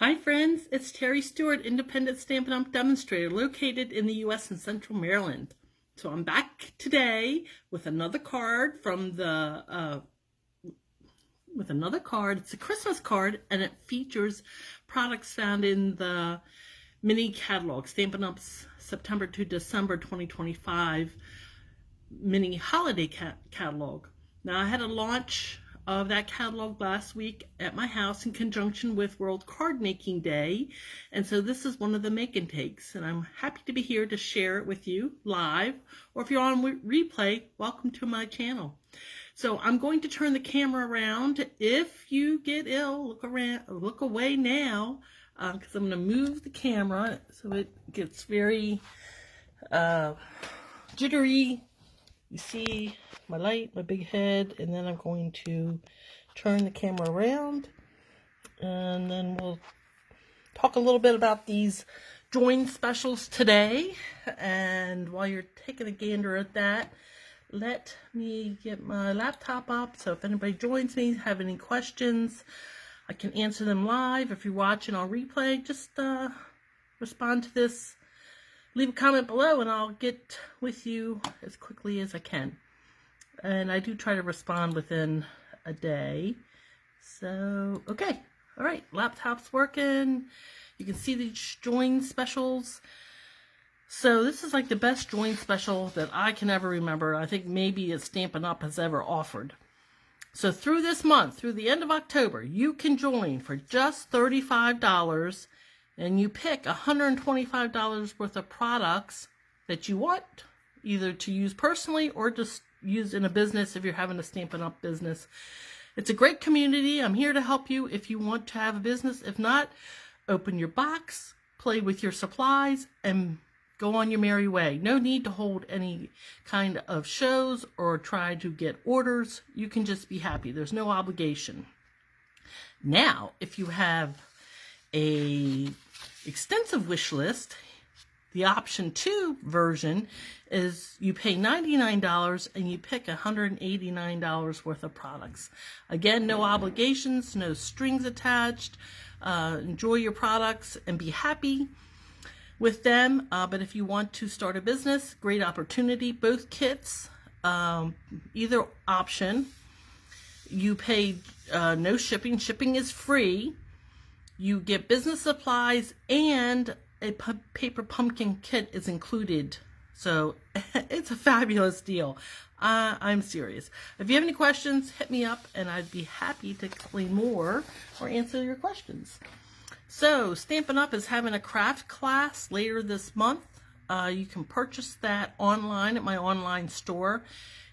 Hi friends, it's Terry Stewart, independent Stampin' demonstrator located in the U.S. in Central Maryland. So I'm back today with another card from the It's a Christmas card, and it features products found in the mini catalog, Stampin' Up's September to December 2025 mini holiday catalog. Now I had a launch of that catalog last week at my house in conjunction with World Card Making Day, and so this is one of the make and takes, and I'm happy to be here to share it with you live, or if you're on replay, welcome to my channel. So I'm going to turn the camera around. If you get ill, look away now, because I'm going to move the camera so it gets very jittery. You see my light, my big head, and then I'm going to turn the camera around, and then we'll talk a little bit about these join specials today. And while you're taking a gander at that, let me get my laptop up, so if anybody joins me, have any questions, I can answer them live. If you're watching on replay, just respond to this. Leave a comment below and I'll get with you as quickly as I can. And I do try to respond within a day. So, okay. All right. Laptop's working. You can see these join specials. So this is like the best join special that I can ever remember. I think maybe a Stampin' Up has ever offered. So through this month, through the end of October, you can join for just $35. And you pick $125 worth of products that you want, either to use personally or just use in a business if you're having a Stampin' Up business. It's a great community. I'm here to help you if you want to have a business. If not, open your box, play with your supplies, and go on your merry way. No need to hold any kind of shows or try to get orders. You can just be happy. There's no obligation. Now, if you have a extensive wish list, the option 2 version is you pay $99 and you pick $189 worth of products. Again, no obligations, no strings attached. Enjoy your products and be happy with them. But if you want to start a business, great opportunity. Both kits, either option, you pay no shipping. Shipping is free. You get business supplies, and a paper pumpkin kit is included. So it's a fabulous deal. I'm serious. If you have any questions, hit me up, and I'd be happy to explain more or answer your questions. So Stampin' Up is having a craft class later this month. You can purchase that online at my online store.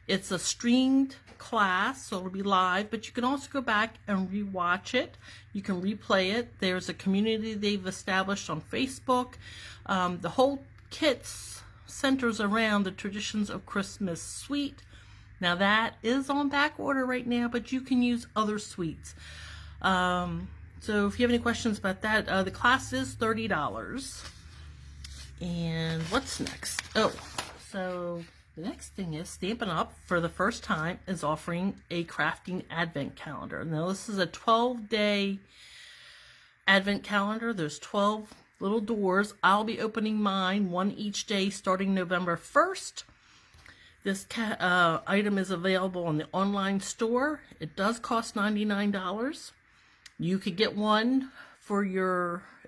It's a streamed class, so it'll be live, but you can also go back and rewatch it. You can replay it. There's a community they've established on Facebook. The whole kit centers around the Traditions of Christmas suite. Now that is on back order right now, but you can use other suites. So if you have any questions about that, the class is $30. And what's next? Oh, so the next thing is Stampin' Up, for the first time, is offering a crafting advent calendar. Now, this is a 12-day advent calendar. There's 12 little doors. I'll be opening mine, one each day, starting November 1st. This item is available on the online store. It does cost $99. You could get one for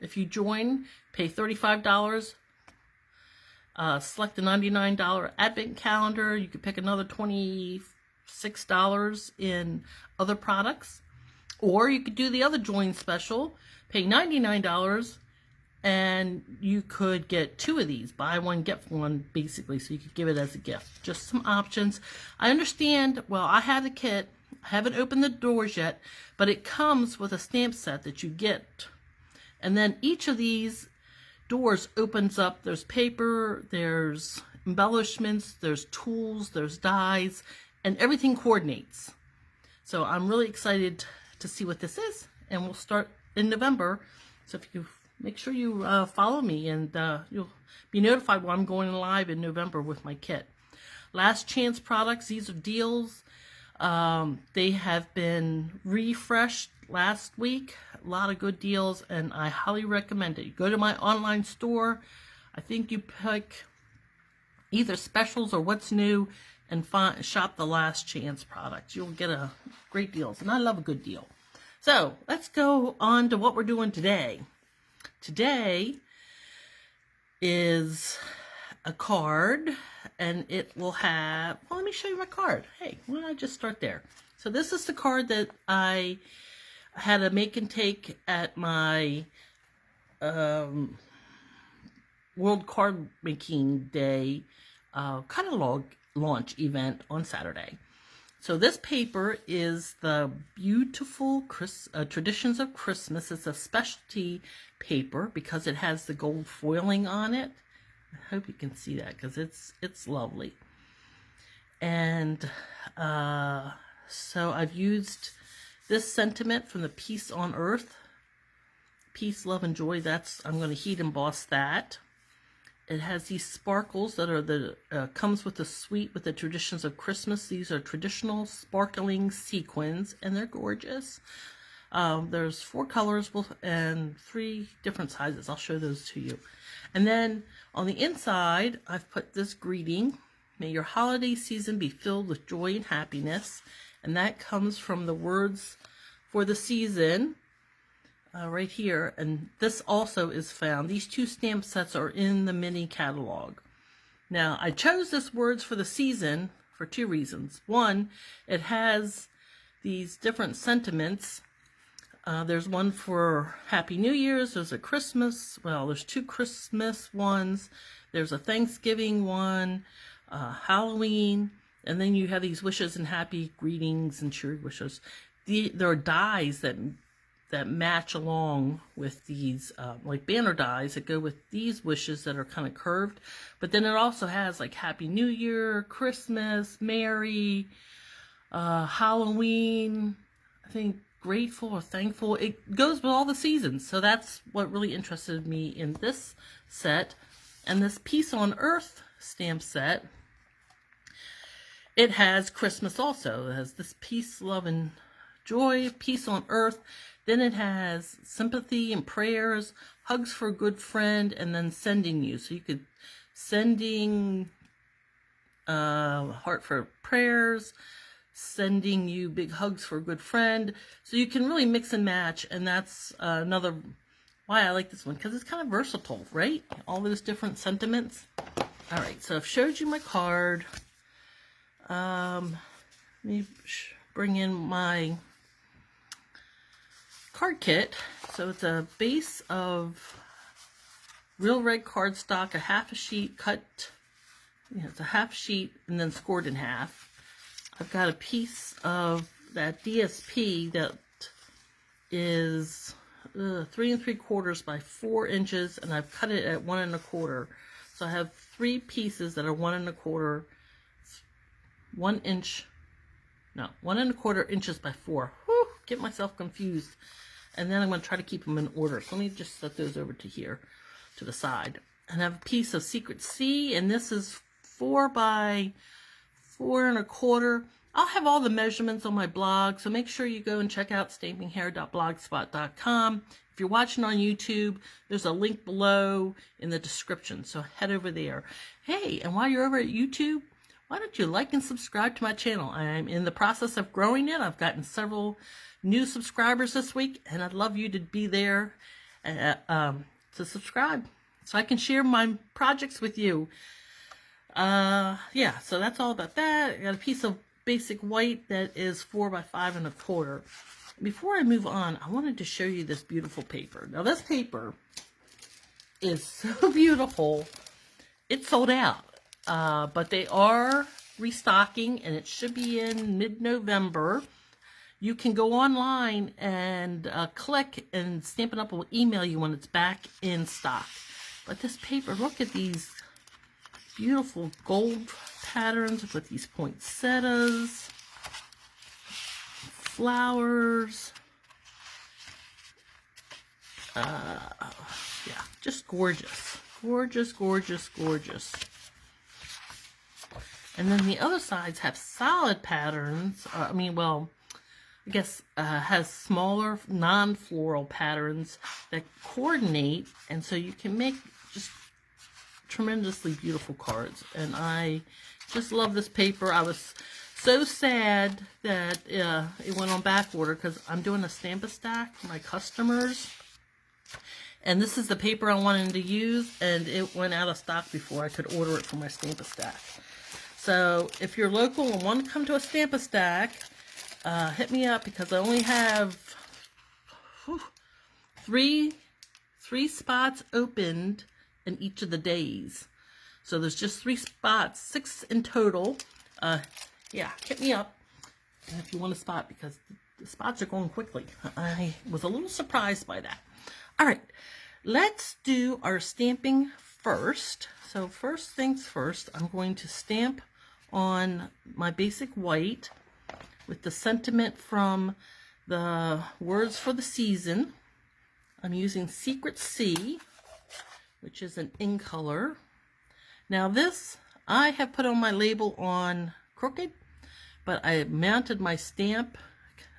if you join, pay $35. Select the $99 advent calendar. You could pick another $26 in other products. Or you could do the other join special, pay $99, and you could get 2 of these. Buy one, get one, basically, so you could give it as a gift. Just some options. I understand, well, I have the kit. I haven't opened the doors yet, but it comes with a stamp set that you get. And then each of these doors opens up. There's paper, there's embellishments, there's tools, there's dies, and everything coordinates. So I'm really excited to see what this is, and we'll start in November. So if you make sure you follow me, and you'll be notified when I'm going live in November with my kit. Last chance products. These are deals. They have been refreshed last week. A lot of good deals, and I highly recommend it. You go to my online store. I think you pick either specials or what's new and shop the last chance products. You'll get a great deals, and I love a good deal. So let's go on to what we're doing today. Today is a card, and it will have, well, let me show you my card. Hey, why don't I just start there? So this is the card that I had a make and take at my World Card Making Day catalog launch event on Saturday. So this paper is the Beautifu Traditions of Christmas. It's a specialty paper because it has the gold foiling on it. I hope you can see that because it's lovely. And so I've used this sentiment from the Peace on Earth. Peace, love, and joy. I'm going to heat emboss that. It has these sparkles that are comes with the suite with the Traditions of Christmas. These are traditional sparkling sequins, and they're gorgeous. There's 4 colors and 3 different sizes. I'll show those to you. And then on the inside, I've put this greeting. May your holiday season be filled with joy and happiness. And that comes from the words for the season right here. And this also is found. These 2 stamp sets are in the mini catalog. Now, I chose this words for the season for 2 reasons. One, it has these different sentiments. There's one for Happy New Year's. There's a Christmas. Well, there's 2 Christmas ones. There's a Thanksgiving one, Halloween, and then you have these wishes and happy greetings and cheery wishes. There are dies that match along with these, like banner dies that go with these wishes that are kind of curved. But then it also has like Happy New Year, Christmas, Merry, Halloween, I think grateful or thankful. It goes with all the seasons. So that's what really interested me in this set. And this Peace on Earth stamp set, it has Christmas also. It has this peace, love, and joy, peace on earth. Then it has sympathy and prayers, hugs for a good friend, and then sending you. So you could sending heart for prayers, sending you big hugs for a good friend. So you can really mix and match, and that's another why I like this one, because it's kind of versatile, right? All those different sentiments. All right, so I've showed you my card. Let me bring in my card kit. So it's a base of real red cardstock, a half a sheet cut. It's a half sheet and then scored in half. I've got a piece of that DSP that is 3 3/4 by 4 inches, and I've cut it at 1 1/4. So I have 3 pieces that are 1 1/4, 1 inch, no, 1 1/4 inches by 4. Whew, get myself confused. And then I'm going to try to keep them in order. So let me just set those over to here, to the side. And I have a piece of Secret Sea, and this is 4 by 4 1/4. I'll have all the measurements on my blog, so make sure you go and check out stampinghair.blogspot.com. If you're watching on YouTube, there's a link below in the description, so head over there. Hey, and while you're over at YouTube, why don't you like and subscribe to my channel? I'm in the process of growing it. I've gotten several new subscribers this week, and I'd love you to be there to subscribe so I can share my projects with you. Yeah, so that's all about that. I got a piece of basic white that is 4 by 5 1/4. Before I move on, I wanted to show you this beautiful paper. Now this paper is so beautiful. It's sold out, but they are restocking, and it should be in mid-November. You can go online and click, and Stampin' Up! Will email you when it's back in stock. But this paper, look at these beautiful gold patterns with these poinsettias, flowers. Yeah, just gorgeous. Gorgeous, gorgeous, gorgeous. And then the other sides have solid patterns. I guess has smaller non-floral patterns that coordinate, and so you can make just tremendously beautiful cards. And I just love this paper. I was so sad that it went on back order because I'm doing a Stampin' stack for my customers. And this is the paper I wanted to use, and it went out of stock before I could order it for my Stampin' stack. So if you're local and want to come to a Stampin' stack, hit me up because I only have three spots opened in each of the days. So there's just 3 spots, 6 in total. Yeah, hit me up if you want a spot because the spots are going quickly. I was a little surprised by that. All right, let's do our stamping first. So first things first, I'm going to stamp on my basic white with the sentiment from the Words for the Season. I'm using Secret C, which is an in color. Now this, I have put on my label on crooked, but I mounted my stamp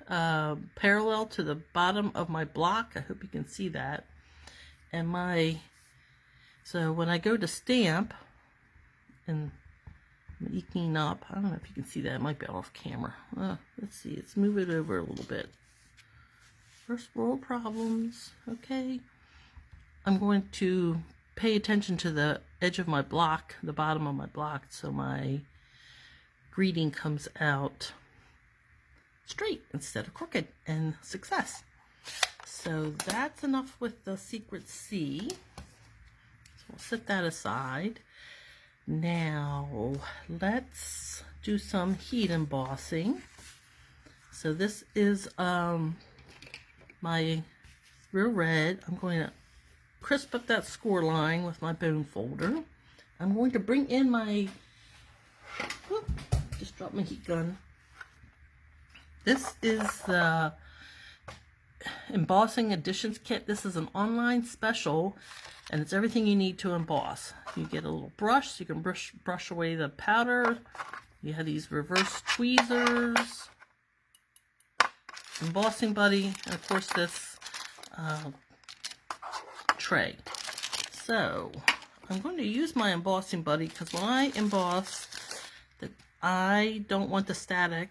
parallel to the bottom of my block. I hope you can see that. And so when I go to stamp, and I'm eking up, I don't know if you can see that, it might be off camera. Let's see, let's move it over a little bit. First world problems, okay. I'm going to pay attention to the edge of my block, the bottom of my block, so my greeting comes out straight instead of crooked, and success. So that's enough with the Secret C. So we'll set that aside. Now let's do some heat embossing. So this is my real red. I'm going to crisp up that score line with my bone folder. I'm going to bring in my, just dropped my heat gun. This is the Embossing Additions Kit. This is an online special, and it's everything you need to emboss. You get a little brush, so you can brush away the powder. You have these reverse tweezers, embossing buddy, and of course this tray. So I'm going to use my embossing buddy because when I emboss, I don't want the static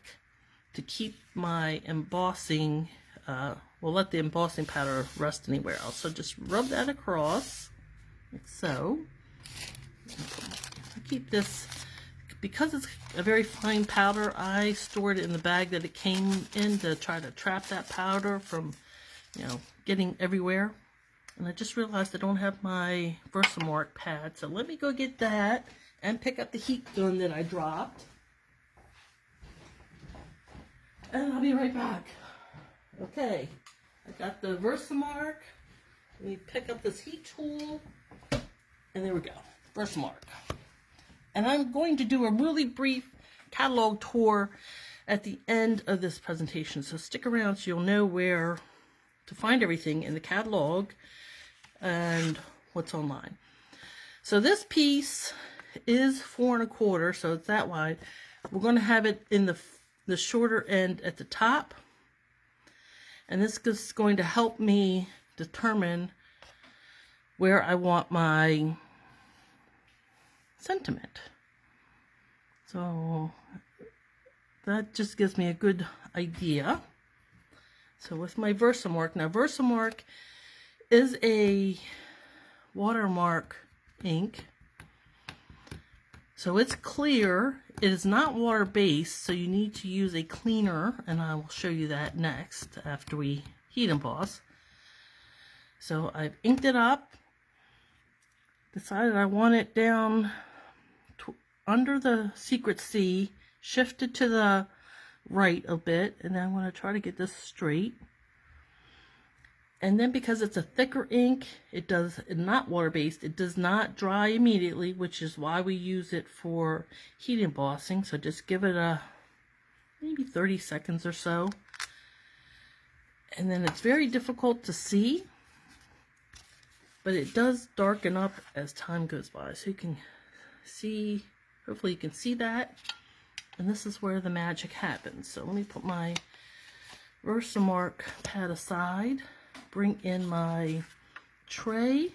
to keep my embossing, we'll let the embossing powder rest anywhere else. So just rub that across, like so. I keep this, because it's a very fine powder, I stored it in the bag that it came in to try to trap that powder from, getting everywhere. And I just realized I don't have my Versamark pad, so let me go get that and pick up the heat gun that I dropped. And I'll be right back. Okay, I got the Versamark. Let me pick up this heat tool. And there we go, Versamark. And I'm going to do a really brief catalog tour at the end of this presentation. So stick around so you'll know where to find everything in the catalog and what's online. So this piece is 4 1/4, so it's that wide. We're going to have it in the shorter end at the top, and this is going to help me determine where I want my sentiment. So that just gives me a good idea. So with my Versamark, now Versamark is a watermark ink. So it's clear. It is not water-based, so you need to use a cleaner, and I will show you that next after we heat emboss. So I've inked it up, decided I want it down under the Secret C, shifted to the right a bit, and then I'm going to try to get this straight. And then because it's a thicker ink, it's not water-based, it does not dry immediately, which is why we use it for heat embossing. So just give it maybe 30 seconds or so. And then it's very difficult to see, but it does darken up as time goes by. So you can see, Hopefully you can see that. And this is where the magic happens. So let me put my Versamark pad aside, bring in my tray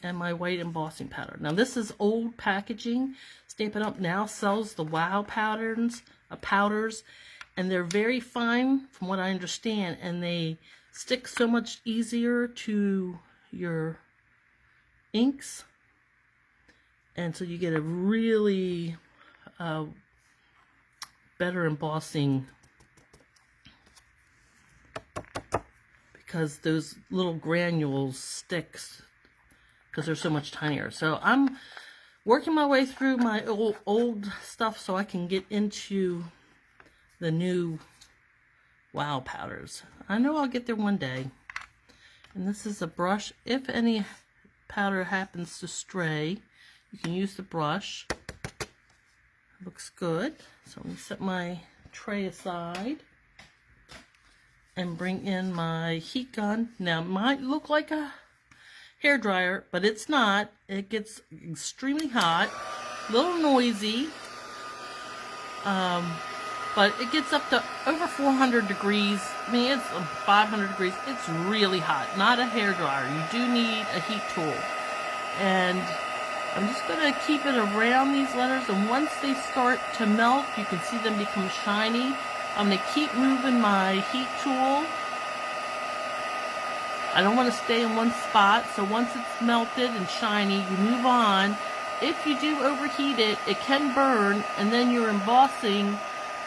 and my white embossing powder. Now this is old packaging. Stampin' Up! Now sells the wow powders, and they're very fine from what I understand, and they stick so much easier to your inks, and so you get a really better embossing because those little granules sticks because they're so much tinier. So I'm working my way through my old stuff so I can get into the new wow powders. I know I'll get there one day. And this is a brush. If any powder happens to stray, you can use the brush. Looks good. So let me set my tray aside and bring in my heat gun. Now it might look like a hair dryer, but it's not. It gets extremely hot, a little noisy, but it gets up to over 400 degrees. I mean, it's 500 degrees. It's really hot. Not a hair dryer. You do need a heat tool. And I'm just going to keep it around these letters, and once they start to melt, you can see them become shiny. I'm going to keep moving my heat tool. I don't want to stay in one spot, so once it's melted and shiny, you move on. If you do overheat it, it can burn, and then your embossing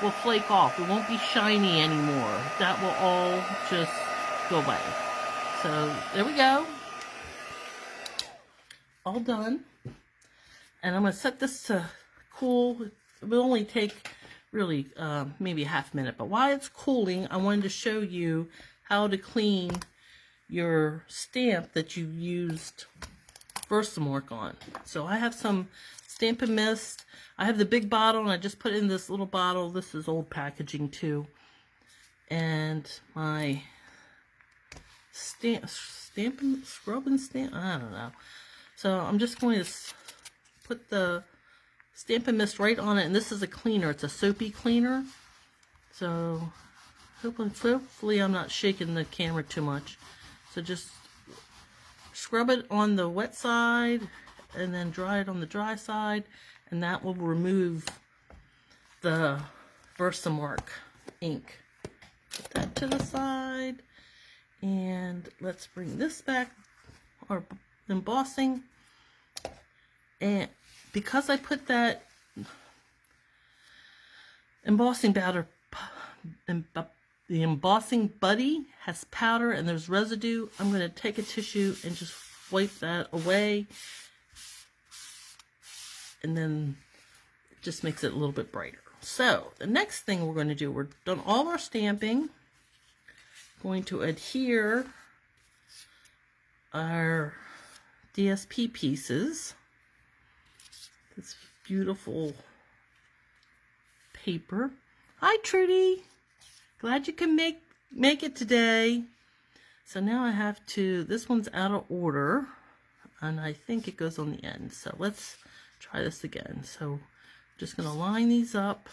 will flake off. It won't be shiny anymore. That will all just go away. So there we go. All done. And I'm going to set this to cool. It will only take really maybe a half minute. But while it's cooling, I wanted to show you how to clean your stamp that you used Versamark on. So I have some Stampin' Mist. I have the big bottle, and I just put it in this little bottle. This is old packaging too. And my Stampin' Scrubbing Stamp, I don't know. So I'm just going to put the Stampin' Mist right on it, and this is a cleaner. It's a soapy cleaner. So hopefully I'm not shaking the camera too much. So just scrub it on the wet side and then dry it on the dry side, and that will remove the Versamark ink. Put that to the side, and let's bring this back, our embossing. And because I put that embossing powder, the embossing buddy has powder and there's residue, I'm going to take a tissue and just wipe that away, and then it just makes it a little bit brighter. So the next thing we're going to do, we're done all our stamping, going to adhere our DSP pieces, this beautiful paper. Hi Trudy, glad you can make it today. So now I have to, this one's out of order, and I think it goes on the end. So let's try this again. So I'm just going to line these up,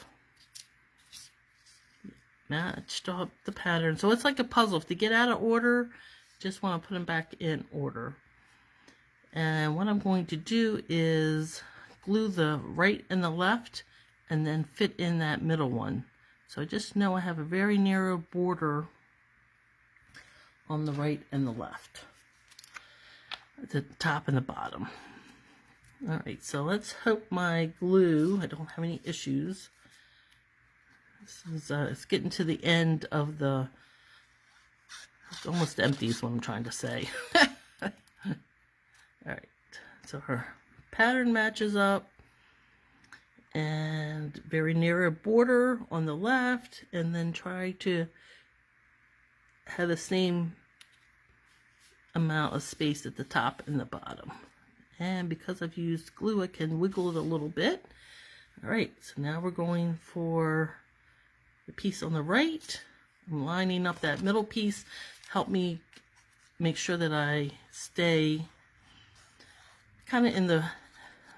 matched up the pattern. So it's like a puzzle. If they get out of order, just want to put them back in order. And what I'm going to do is glue the right and the left, and then fit in that middle one. So I just know I have a very narrow border on the right and the left, at the top and the bottom. All right, so let's hope my glue, I don't have any issues. This is, it's getting to the end of the, it's almost empty is what I'm trying to say. All right, so her pattern matches up, and very narrow border on the left, and then try to have the same amount of space at the top and the bottom. And because I've used glue, I can wiggle it a little bit. All right, so now we're going for the piece on the right. I'm lining up that middle piece. Help me make sure that I stay kind of in the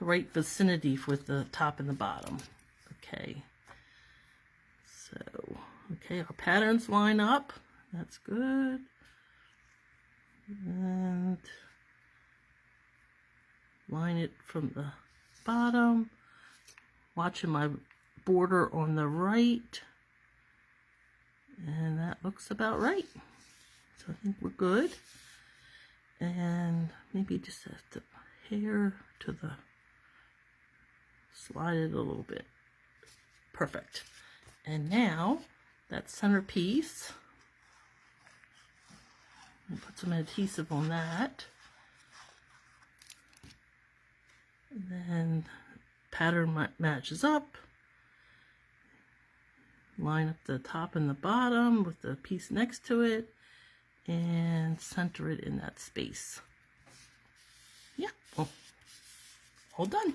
right vicinity with the top and the bottom. Okay. So, okay, our patterns line up. That's good. And line it from the bottom. Watching my border on the right. And that looks about right. So I think we're good. And maybe just have the hair to the, slide it a little bit. Perfect. And now that centerpiece, and put some adhesive on that. And then pattern matches up. Line up the top and the bottom with the piece next to it and center it in that space. Yeah, well, all done.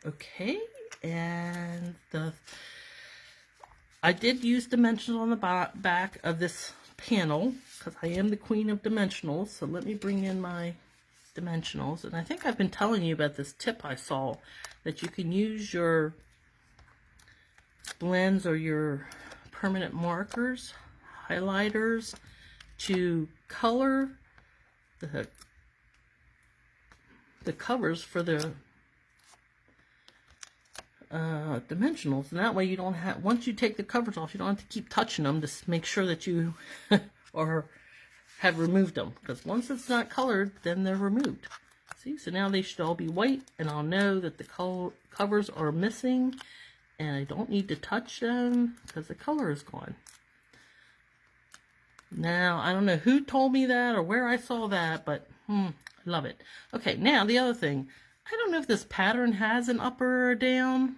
Okay, and I did use dimensionals on the back of this panel because I am the queen of dimensionals. So let me bring in my dimensionals. And I think I've been telling you about this tip I saw that you can use your blends or your permanent markers, highlighters, to color the covers for the dimensionals, and that way you don't have, once you take the covers off, you don't have to keep touching them to make sure that you or have removed them, because once it's not colored, then they're removed. See, so now they should all be white, and I'll know that the covers are missing, and I don't need to touch them because the color is gone. Now, I don't know who told me that or where I saw that, but I love it. Okay, now the other thing. I don't know if this pattern has an up or a down.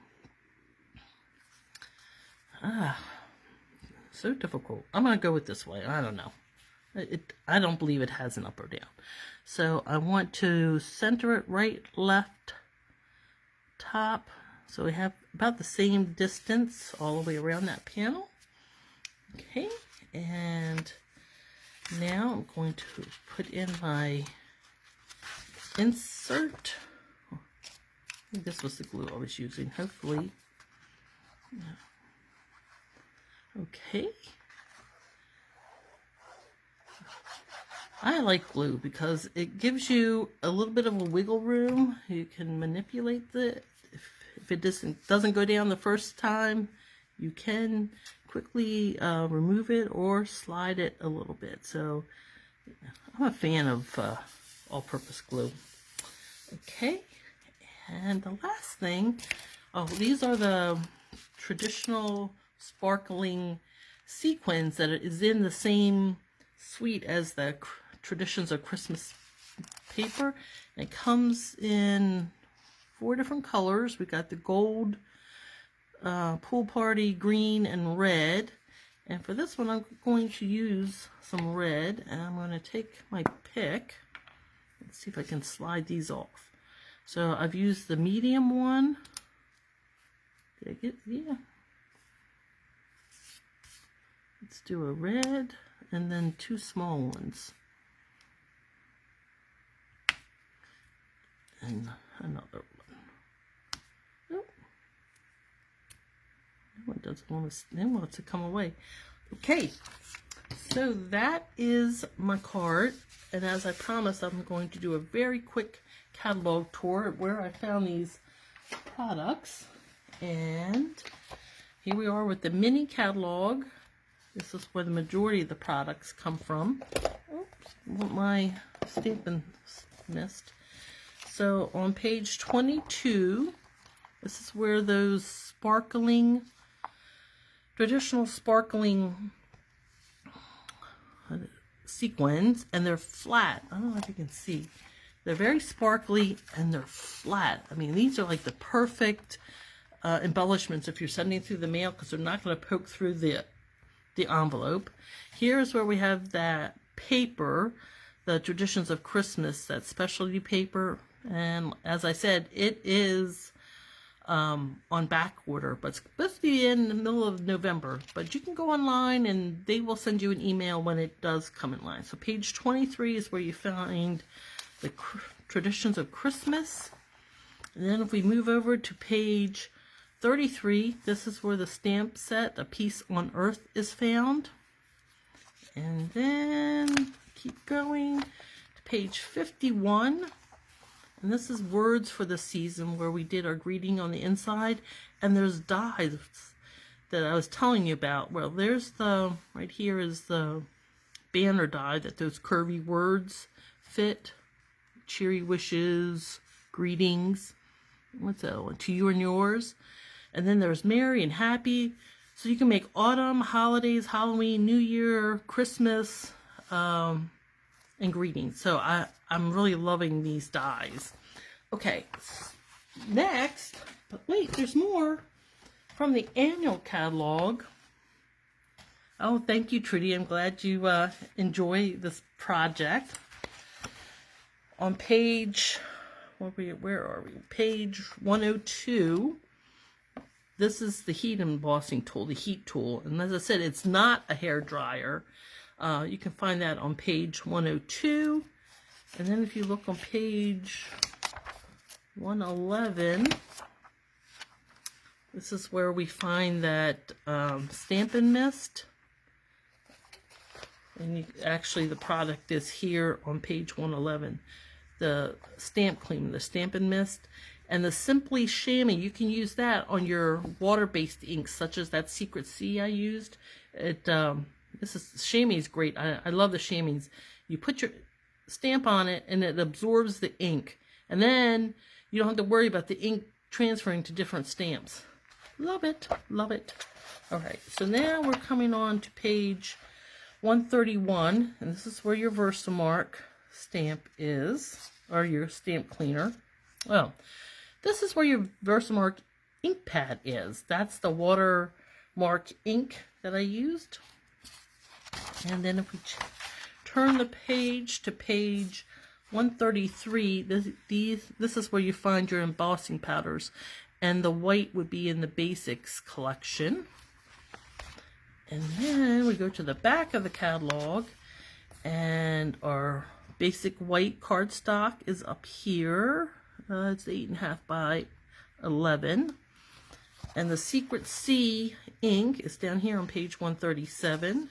So difficult. I'm going to go with this way. I don't know. I don't believe it has an up or down. So I want to center it right, left, top. So we have about the same distance all the way around that panel. Okay, and now I'm going to put in my insert. I think this was the glue I was using, hopefully. Okay. I like glue because it gives you a little bit of a wiggle room. You can manipulate it. If it doesn't go down the first time, you can quickly remove it or slide it a little bit. So I'm a fan of all-purpose glue. Okay, and the last thing, these are the traditional sparkling sequins that is in the same suite as the Traditions of Christmas paper. And it comes in 4 different colors. We got the gold, pool party, green, and red. And for this one, I'm going to use some red, and I'm going to take my pick. Let's see if I can slide these off. So I've used the medium one. Did I get, yeah. Let's do a red and then 2 small ones. And another one. Nope. That one doesn't want to, they want to come away. Okay, so that is my card. And as I promised, I'm going to do a very quick catalog tour of where I found these products. And here we are with the mini catalog. This is where the majority of the products come from. Oops, my Stampin' missed. So on page 22, this is where those sparkling, traditional sparkling sequins, and they're flat. I don't know if you can see. They're very sparkly and they're flat. I mean, these are like the perfect embellishments if you're sending through the mail, because they're not going to poke through the envelope. Here's where we have that paper, the Traditions of Christmas, that specialty paper. And as I said, it is on back order, but it's supposed to be in the middle of November. But you can go online and they will send you an email when it does come in line. So page 23 is where you find the Traditions of Christmas. And then if we move over to page 33, this is where the stamp set, A Piece on Earth, is found. And then keep going to page 51. And this is Words for the Season, where we did our greeting on the inside. And there's dies that I was telling you about. Well, there's the, right here is the banner die that those curvy words fit. Cheery wishes, greetings. What's that one? To you and yours. And then there's merry and happy. So you can make autumn, holidays, Halloween, New Year, Christmas, and greetings. So I'm really loving these dies. Okay, next, but wait, there's more from the annual catalog. Oh, thank you, Trudy. I'm glad you enjoy this project. On page, where are we? Page 102. This is the heat embossing tool, the heat tool. And as I said, it's not a hair dryer. You can find that on page 102. And then if you look on page 111, this is where we find that Stampin' Mist. And actually the product is here on page 111. The stamp cleaner, the Stampin' Mist. And the Simply Chamois, you can use that on your water-based inks, such as that Secret Sea I used. Chamois is great. I love the chamois. You put your stamp on it, and it absorbs the ink. And then you don't have to worry about the ink transferring to different stamps. Love it. Love it. All right, so now we're coming on to page 131, and this is where your Versamark stamp is, or your stamp cleaner. Well, this is where your Versamark ink pad is. That's the watermark ink that I used. And then if we turn the page to page 133, this is where you find your embossing powders. And the white would be in the Basics collection. And then we go to the back of the catalog, and our basic white cardstock is up here. It's 8.5 by 11. And the Secret Sea ink is down here on page 137.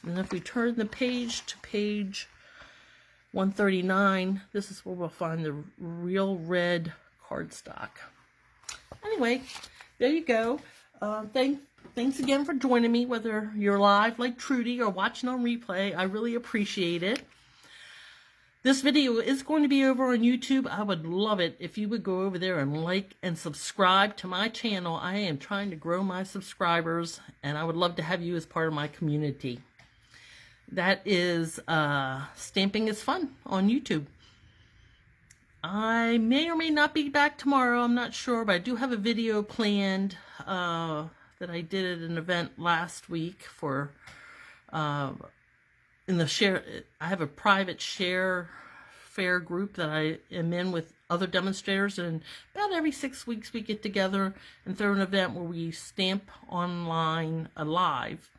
And if we turn the page to page 139, this is where we'll find the real red cardstock. Anyway, there you go. Thanks again for joining me, whether you're live like Trudy or watching on replay. I really appreciate it. This video is going to be over on YouTube. I would love it if you would go over there and like and subscribe to my channel. I am trying to grow my subscribers, and I would love to have you as part of my community. That is Stamping is Fun on YouTube. I may or may not be back tomorrow. I'm not sure, but I do have a video planned that I did at an event last week for in the share. I have a private share fair group that I am in with other demonstrators, and about every 6 weeks we get together and throw an event where we stamp online live.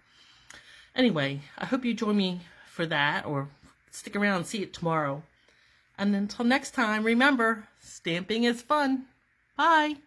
Anyway, I hope you join me for that, or stick around and see it tomorrow. And until next time, remember, stamping is fun. Bye.